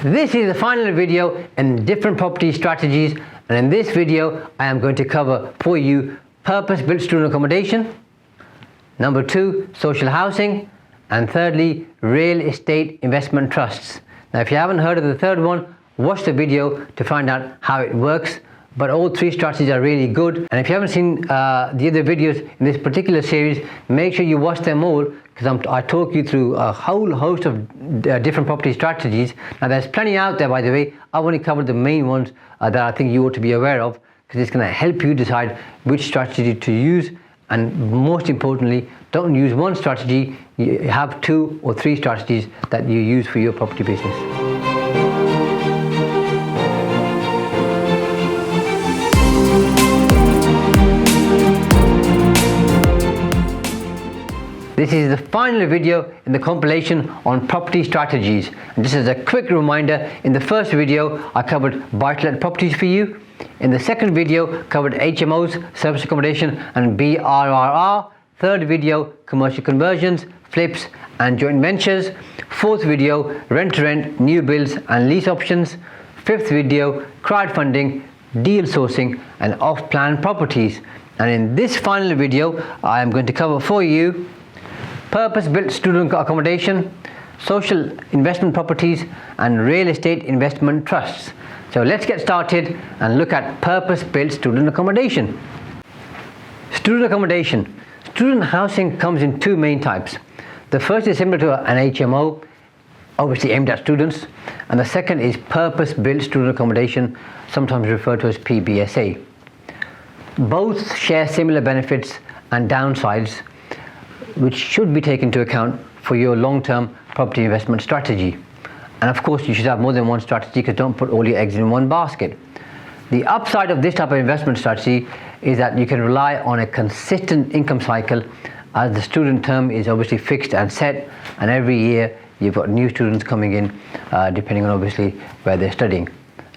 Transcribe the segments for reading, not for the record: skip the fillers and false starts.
This is the final video in different property strategies, and in this video I am going to cover for you purpose-built student accommodation, number 2 social housing, and thirdly real estate investment trusts. Now if you haven't heard of the third one, watch the video to find out how it works, but all three strategies are really good. And if you haven't seen the other videos in this particular series, make sure you watch them all, because I talk you through a whole host of different property strategies. Now there's plenty out there, by the way. I've only covered the main ones that I think you ought to be aware of, because it's going to help you decide which strategy to use, and most importantly, don't use one strategy. You have 2 or 3 strategies that you use for your property business. This is the final video in the compilation on property strategies. And just as a quick reminder, in the first video I covered buy-to-let properties for you. In the second video covered HMOs, service accommodation and BRRR. Third video, commercial conversions, flips and joint ventures. Fourth video, rent-to-rent, new builds and lease options. Fifth video, crowdfunding, deal sourcing and off-plan properties. And in this final video I am going to cover for you purpose-built student accommodation, social investment properties and real estate investment trusts. So let's get started and look at purpose-built student accommodation. Student accommodation. Student housing comes in 2 main types. The first is similar to an HMO, obviously aimed at students, and the second is purpose-built student accommodation, sometimes referred to as PBSA. Both share similar benefits and downsides, which should be taken into account for your long-term property investment strategy. And of course you should have more than one strategy, because don't put all your eggs in one basket. The upside of this type of investment strategy is that you can rely on a consistent income cycle, as the student term is obviously fixed and set, and every year you've got new students coming in, depending on obviously where they're studying.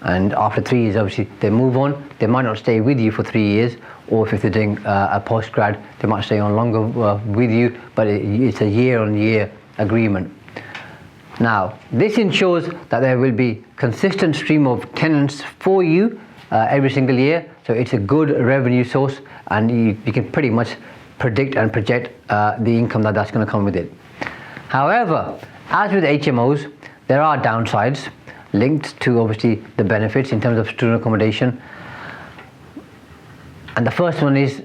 And after 3 years obviously they move on. They might not stay with you for 3 years, or if they're doing a postgrad they might stay on longer with you, but it's a year-on-year agreement. Now this ensures that there will be consistent stream of tenants for you every single year, so it's a good revenue source, and you can pretty much predict and project the income that's going to come with it. However, as with HMOs, there are downsides linked to obviously the benefits in terms of student accommodation. And the first one is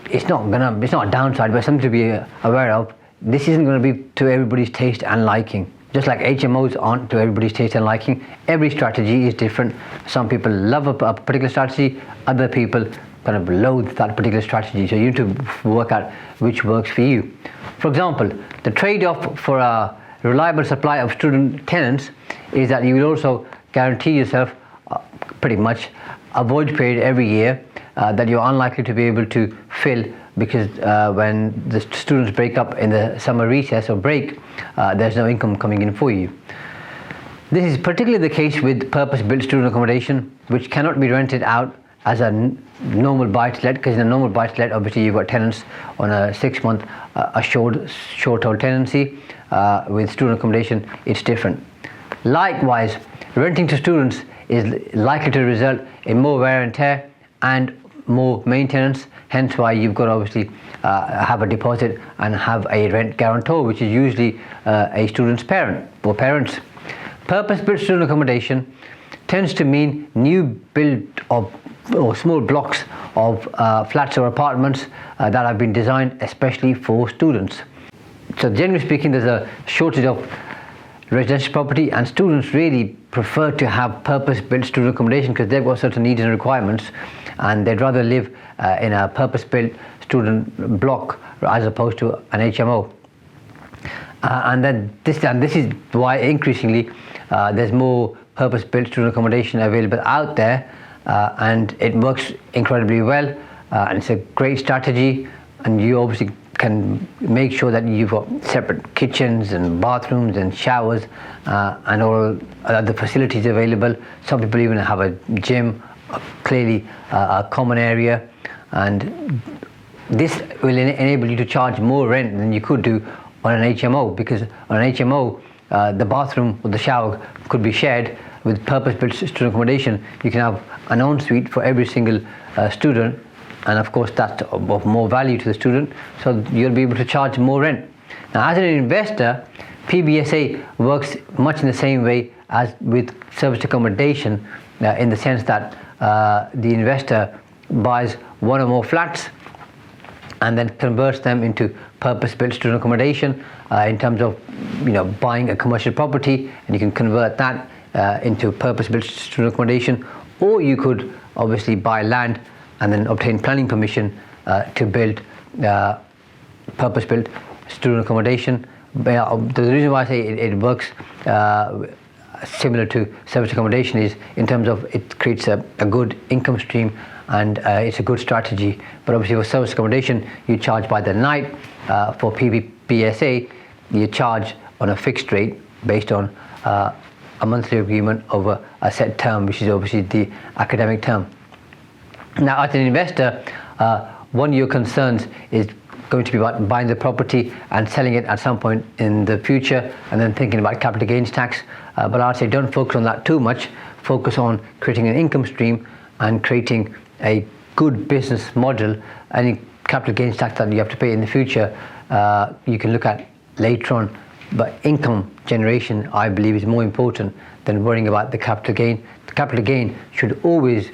it's not a downside, but something to be aware of. This isn't going to be to everybody's taste and liking. Just like HMOs aren't to everybody's taste and liking, every strategy is different. Some people love a particular strategy, other people kind of loathe that particular strategy. So you need to work out which works for you. For example, the trade-off for a reliable supply of student tenants is that you will also guarantee yourself pretty much a void period every year that you're unlikely to be able to fill, because when the students break up in the summer recess or break, there's no income coming in for you. This is particularly the case with purpose-built student accommodation, which cannot be rented out as a normal buy-to-let, because in a normal buy-to-let obviously you've got tenants on a 6-month short-hold tenancy. With student accommodation it's different. Likewise, renting to students is likely to result in more wear and tear and more maintenance, hence why you've got to obviously have a deposit and have a rent guarantor, which is usually a student's parent or parents. Purpose-built student accommodation tends to mean new build of or small blocks of flats or apartments that have been designed especially for students. So generally speaking, there's a shortage of residential property, and students really prefer to have purpose-built student accommodation because they've got certain needs and requirements, and they'd rather live in a purpose-built student block as opposed to an HMO. And this is why increasingly there's more purpose-built student accommodation available out there, and it works incredibly well, and it's a great strategy, and you obviously can make sure that you've got separate kitchens and bathrooms and showers and all other facilities available. Some people even have a gym, clearly a common area, and this will enable you to charge more rent than you could do on an HMO, because on an HMO the bathroom or the shower could be shared. With purpose-built student accommodation, you can have an ensuite for every single student, and of course that's of more value to the student, so you'll be able to charge more rent. Now, as an investor, PBSA works much in the same way as with serviced accommodation, in the sense that the investor buys one or more flats and then converts them into purpose-built student accommodation, in terms of buying a commercial property, and you can convert that into purpose-built student accommodation, or you could obviously buy land and then obtain planning permission to build purpose-built student accommodation. The reason why I say it works similar to service accommodation is in terms of it creates a good income stream, and it's a good strategy. But obviously for service accommodation, you charge by the night. For PBSA, you charge on a fixed rate based on a monthly agreement over a set term, which is obviously the academic term. Now, as an investor, one of your concerns is going to be about buying the property and selling it at some point in the future, and then thinking about capital gains tax. But I'd say don't focus on that too much. Focus on creating an income stream and creating a good business model. Any capital gains tax that you have to pay in the future, you can look at later on. But income generation, I believe, is more important than worrying about the capital gain. The capital gain should always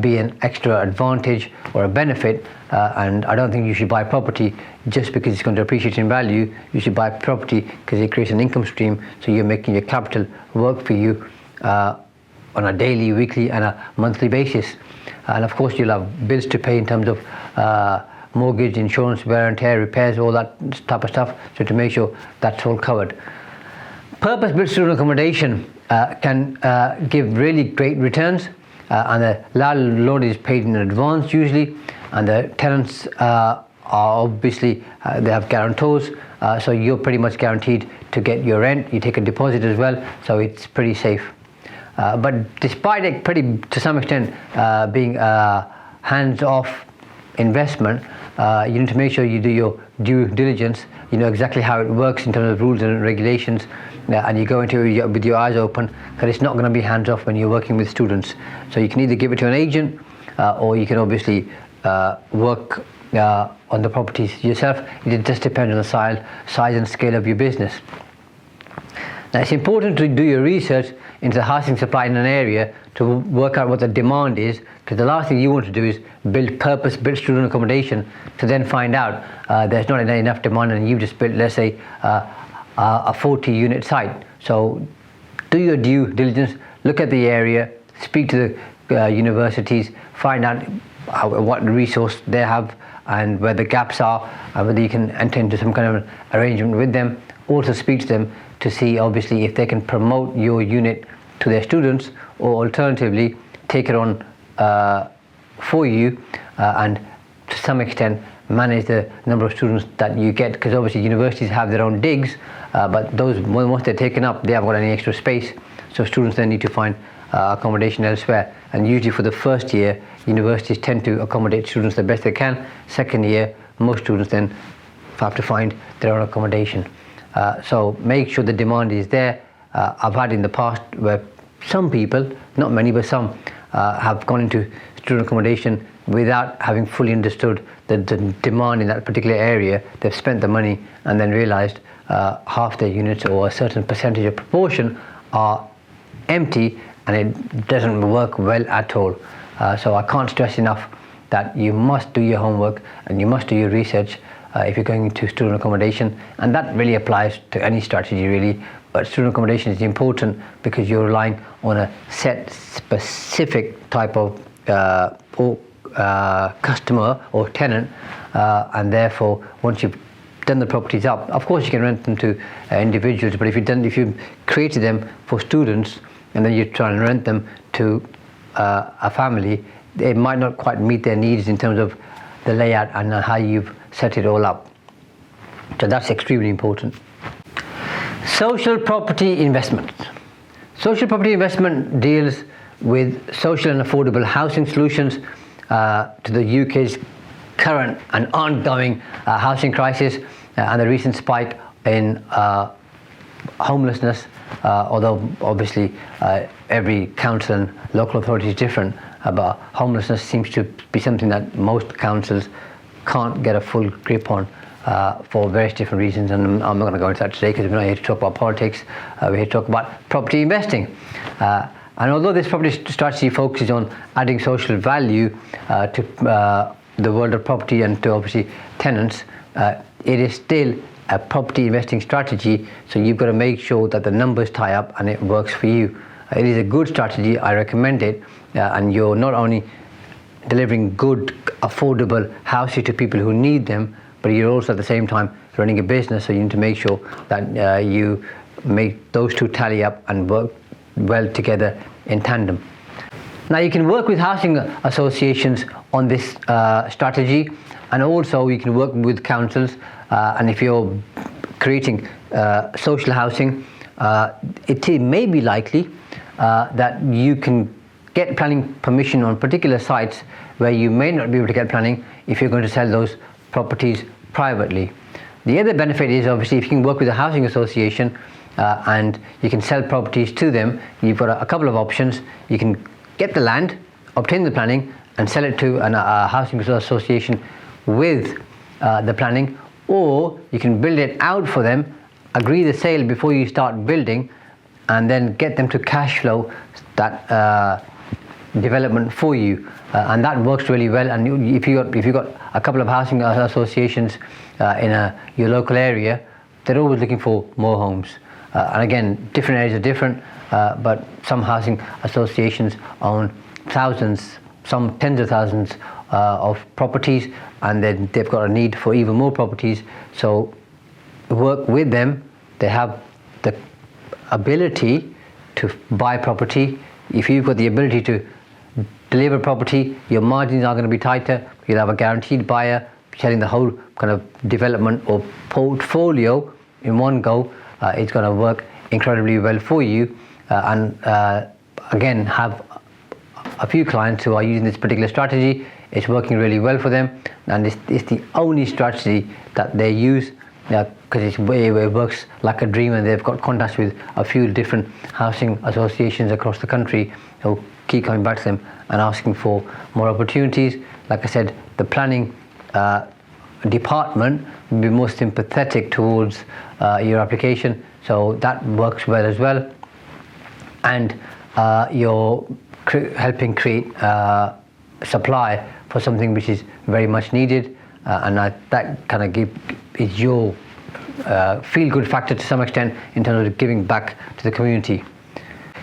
be an extra advantage or a benefit, and I don't think you should buy property just because it's going to appreciate in value. You should buy property because it creates an income stream, so you're making your capital work for you on a daily, weekly and a monthly basis. And of course you'll have bills to pay in terms of mortgage, insurance, wear and tear, repairs, all that type of stuff, so to make sure that's all covered. Purpose-built student accommodation can give really great returns, and the landlord is paid in advance usually, and the tenants are obviously they have guarantors, so you're pretty much guaranteed to get your rent. You take a deposit as well, so it's pretty safe. But despite it to some extent being a hands-off investment, you need to make sure you do your due diligence. You know exactly how it works in terms of rules and regulations, and you go into it with your eyes open, because it's not going to be hands-off when you're working with students. So you can either give it to an agent, or you can obviously work on the properties yourself. It just depends on the size and scale of your business. Now, it's important to do your research into the housing supply in an area to work out what the demand is, because the last thing you want to do is build purpose-built student accommodation to then find out there's not enough demand and you've just built, let's say, a 40-unit site. So do your due diligence, look at the area, speak to the universities, find out what resource they have and where the gaps are, and whether you can enter into some kind of arrangement with them. Also speak to them to see obviously if they can promote your unit to their students, or alternatively take it on for you, and to some extent manage the number of students that you get, because obviously universities have their own digs, but those, once they're taken up, they haven't got any extra space, so students then need to find accommodation elsewhere. And usually for the first year, universities tend to accommodate students the best they can. Second year, most students then have to find their own accommodation. So make sure the demand is there. I've had in the past where some people, not many but some, have gone into student accommodation without having fully understood the demand in that particular area. They've spent the money and then realized half their units or a certain percentage of proportion are empty, and it doesn't work well at all. So I can't stress enough that you must do your homework and you must do your research if you're going into student accommodation, and that really applies to any strategy really, but student accommodation is important because you're relying on a set specific type of customer or tenant, and therefore once you've done the properties up, of course you can rent them to individuals, but if you created them for students and then you try and rent them to a family, it might not quite meet their needs in terms of the layout and how you've set it all up. So that's extremely important. Social property investment. Social property investment deals with social and affordable housing solutions to the UK's current and ongoing housing crisis and the recent spike in homelessness, although obviously every council and local authority is different, but homelessness seems to be something that most councils can't get a full grip on for various different reasons, and I'm not going to go into that today because we're not here to talk about politics. We're here to talk about property investing. And although this property strategy focuses on adding social value to the world of property and to obviously tenants, it is still a property investing strategy, so you've got to make sure that the numbers tie up and it works for you. It is a good strategy, I recommend it, and you're not only delivering good, affordable housing to people who need them, but you're also at the same time running a business, so you need to make sure that you make those two tally up and work well together in tandem. Now you can work with housing associations on this strategy, and also you can work with councils, and if you're creating social housing, it may be likely that you can get planning permission on particular sites where you may not be able to get planning if you're going to sell those properties privately. The other benefit is obviously if you can work with a housing association and you can sell properties to them, you've got a couple of options. You can get the land, obtain the planning and sell it to a housing association with the planning, or you can build it out for them, agree the sale before you start building, and then get them to cash flow that development for you, and that works really well. And if you got a couple of housing associations in your local area, they're always looking for more homes. And again, different areas are different, but some housing associations own thousands, some tens of thousands of properties, and then they've got a need for even more properties. So work with them. They have the ability to buy property. If you've got the ability to deliver property, your margins are going to be tighter. You'll have a guaranteed buyer selling the whole kind of development or portfolio in one go. It's going to work incredibly well for you, and again, have a few clients who are using this particular strategy. It's working really well for them, and it's the only strategy that they use, because it works like a dream, and they've got contacts with a few different housing associations across the country who keep coming back to them and asking for more opportunities. Like I said, the planning department will be more sympathetic towards your application, so that works well as well. And you're helping create supply for something which is very much needed, and that kind of is your feel-good factor to some extent in terms of giving back to the community.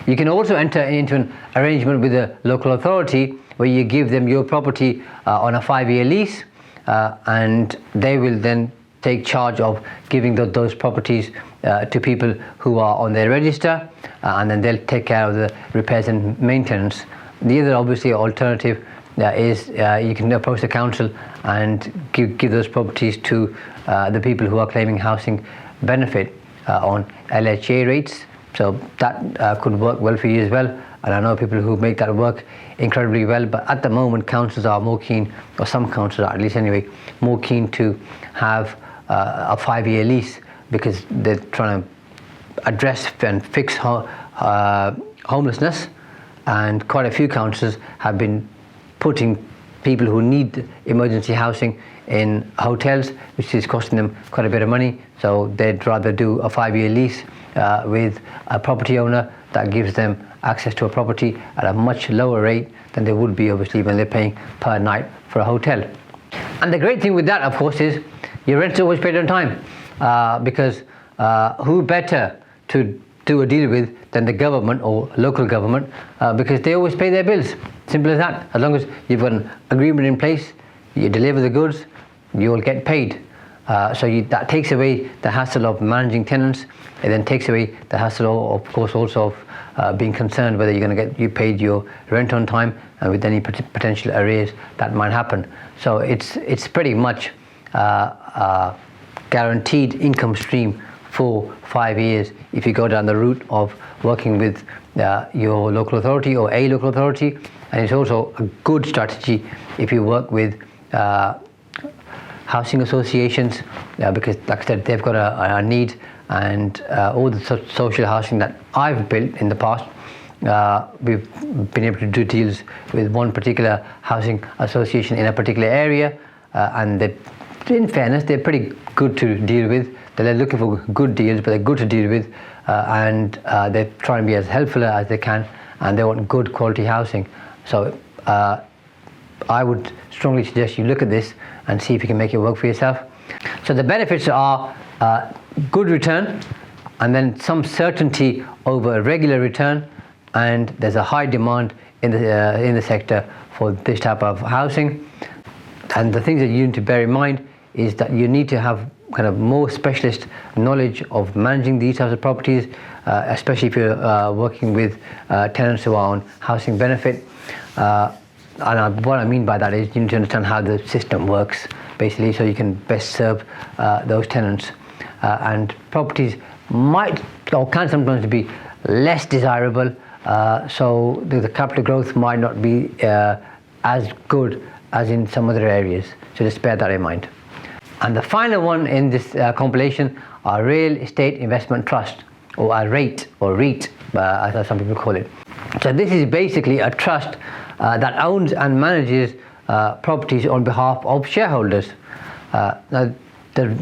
You can also enter into an arrangement with a local authority where you give them your property on a 5-year lease, and they will then take charge of giving those properties to people who are on their register, and then they'll take care of the repairs and maintenance. The other obviously alternative is you can approach the council and give those properties to the people who are claiming housing benefit on LHA rates. So that could work well for you as well, and I know people who make that work incredibly well. But at the moment, councils are more keen, or some councils are at least anyway, more keen to have a 5-year lease, because they're trying to address and fix homelessness, and quite a few councils have been putting people who need emergency housing in hotels, which is costing them quite a bit of money. So they'd rather do a 5-year lease with a property owner that gives them access to a property at a much lower rate than they would be obviously when they're paying per night for a hotel. And the great thing with that, of course, is your rent's always paid on time, because who better to do a deal with than the government or local government, because they always pay their bills. Simple as that. As long as you've got an agreement in place, you deliver the goods, you'll get paid. So that takes away the hassle of managing tenants. It then takes away the hassle, of course, also of being concerned whether you're going to get you paid your rent on time, and with any potential arrears that might happen. So it's pretty much guaranteed income stream for 5 years if you go down the route of working with your local authority or a local authority. And it's also a good strategy if you work with housing associations, because like I said, they've got a need, and all the social housing that I've built in the past, we've been able to do deals with one particular housing association in a particular area, and in fairness, they're pretty good to deal with. They're looking for good deals, but they're good to deal with, and they're trying to be as helpful as they can, and they want good quality housing. So I would strongly suggest you look at this and see if you can make it work for yourself. So the benefits are good return, and then some certainty over a regular return, and there's a high demand in the sector for this type of housing. And the things that you need to bear in mind is that you need to have kind of more specialist knowledge of managing these types of properties, especially if you're working with tenants who are on housing benefit. And what I mean by that is you need to understand how the system works, basically, so you can best serve those tenants. And properties might or can sometimes be less desirable, so the capital growth might not be as good as in some other areas. So just bear that in mind. And the final one in this compilation are Real Estate Investment Trust, or R.E.I.T, or REIT, as some people call it. So this is basically a trust that owns and manages properties on behalf of shareholders. Now, the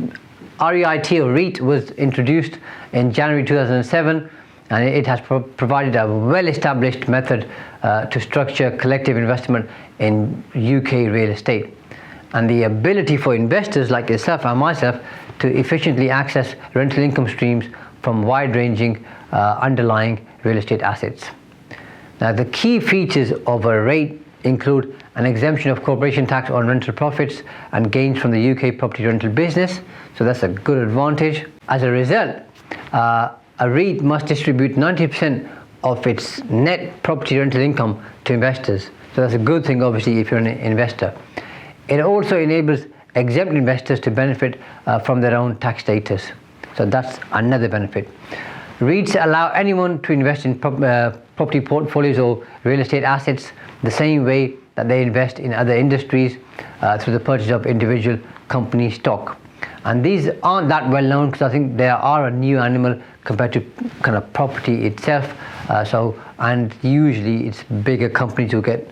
R.E.I.T or REIT was introduced in January 2007, and it has provided a well-established method to structure collective investment in UK real estate. And the ability for investors like yourself and myself to efficiently access rental income streams from wide-ranging underlying real estate assets. Now, the key features of a REIT include an exemption of corporation tax on rental profits and gains from the UK property rental business, so that's a good advantage. As a result, a REIT must distribute 90% of its net property rental income to investors, so that's a good thing obviously if you're an investor. It also enables exempt investors to benefit from their own tax status, so that's another benefit. REITs allow anyone to invest in property portfolios or real estate assets the same way that they invest in other industries through the purchase of individual company stock. And these aren't that well known because I think they are a new animal compared to kind of property itself. And usually it's bigger companies who get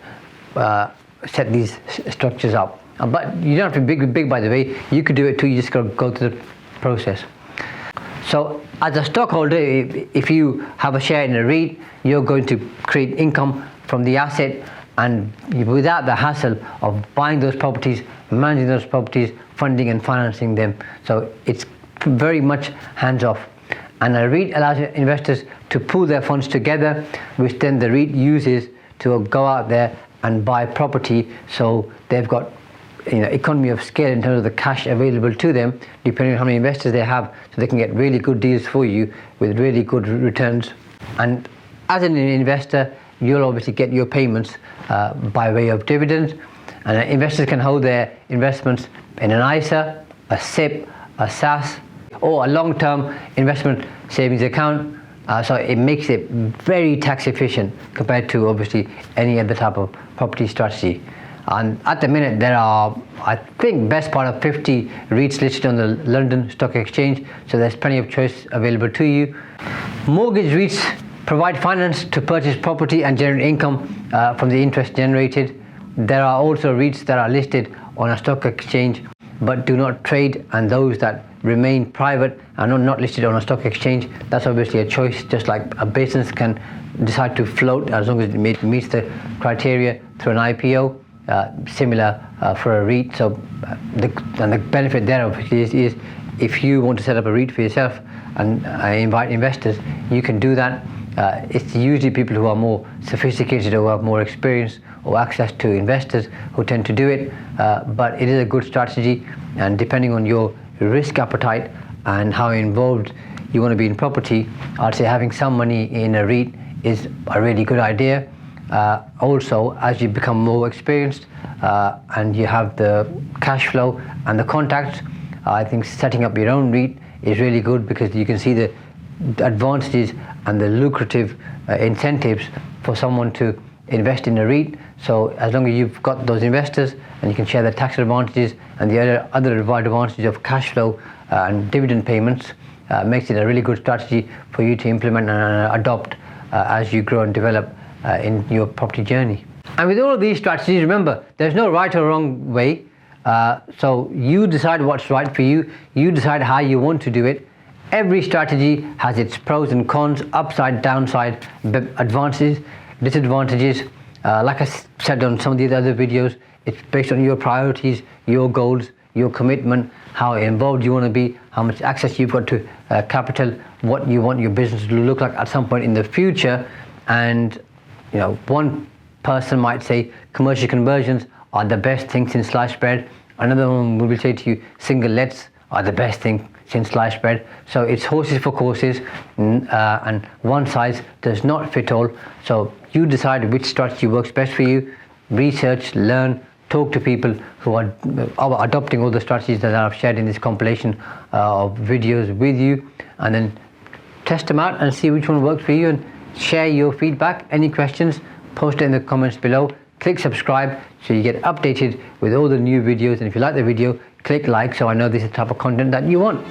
set these structures up. But you don't have to be big by the way. You could do it too. You just got to go through the process. So as a stockholder, if you have a share in a REIT, you're going to create income from the asset, and without the hassle of buying those properties, managing those properties, funding and financing them. So it's very much hands-off. And a REIT allows investors to pool their funds together, which then the REIT uses to go out there and buy property. So they've got economy of scale in terms of the cash available to them, depending on how many investors they have, so they can get really good deals for you with really good returns. And as an investor, you'll obviously get your payments by way of dividends, and investors can hold their investments in an ISA, a SIP, a SAS, or a long-term investment savings account. So it makes it very tax efficient compared to obviously any other type of property strategy. And at the minute there are, I think, best part of 50 REITs listed on the London Stock Exchange, so there's plenty of choice available to you. Mortgage REITs provide finance to purchase property and generate income from the interest generated. There are also REITs that are listed on a stock exchange but do not trade, and those that remain private and not listed on a stock exchange, that's obviously a choice, just like a business can decide to float as long as it meets the criteria through an IPO. Similar for a REIT. So the benefit there obviously is if you want to set up a REIT for yourself and invite investors, you can do that. It's usually people who are more sophisticated or who have more experience or access to investors who tend to do it, but it is a good strategy, and depending on your risk appetite and how involved you want to be in property, I'd say having some money in a REIT is a really good idea. Also, as you become more experienced and you have the cash flow and the contacts, I think setting up your own REIT is really good because you can see the advantages and the lucrative incentives for someone to invest in a REIT. So as long as you've got those investors and you can share the tax advantages and the other advantages of cash flow and dividend payments, makes it a really good strategy for you to implement and adopt as you grow and develop in your property journey. And with all of these strategies, remember, there's no right or wrong way. So you decide what's right for you. You decide how you want to do it. Every strategy has its pros and cons, upside, downside, advantages, disadvantages. Like I said on some of the other videos, it's based on your priorities, your goals, your commitment, how involved you want to be, how much access you've got to capital, what you want your business to look like at some point in the future. And one person might say commercial conversions are the best thing since sliced bread. Another one will say to you single lets are the best thing since sliced bread. So it's horses for courses, and one size does not fit all. So you decide which strategy works best for you. Research, learn, talk to people who are adopting all the strategies that I've shared in this compilation of videos with you, and then test them out and see which one works for you, and share your feedback. Any questions, post it in the comments below. Click subscribe so you get updated with all the new videos, and if you like the video, click like so I know this is the type of content that you want.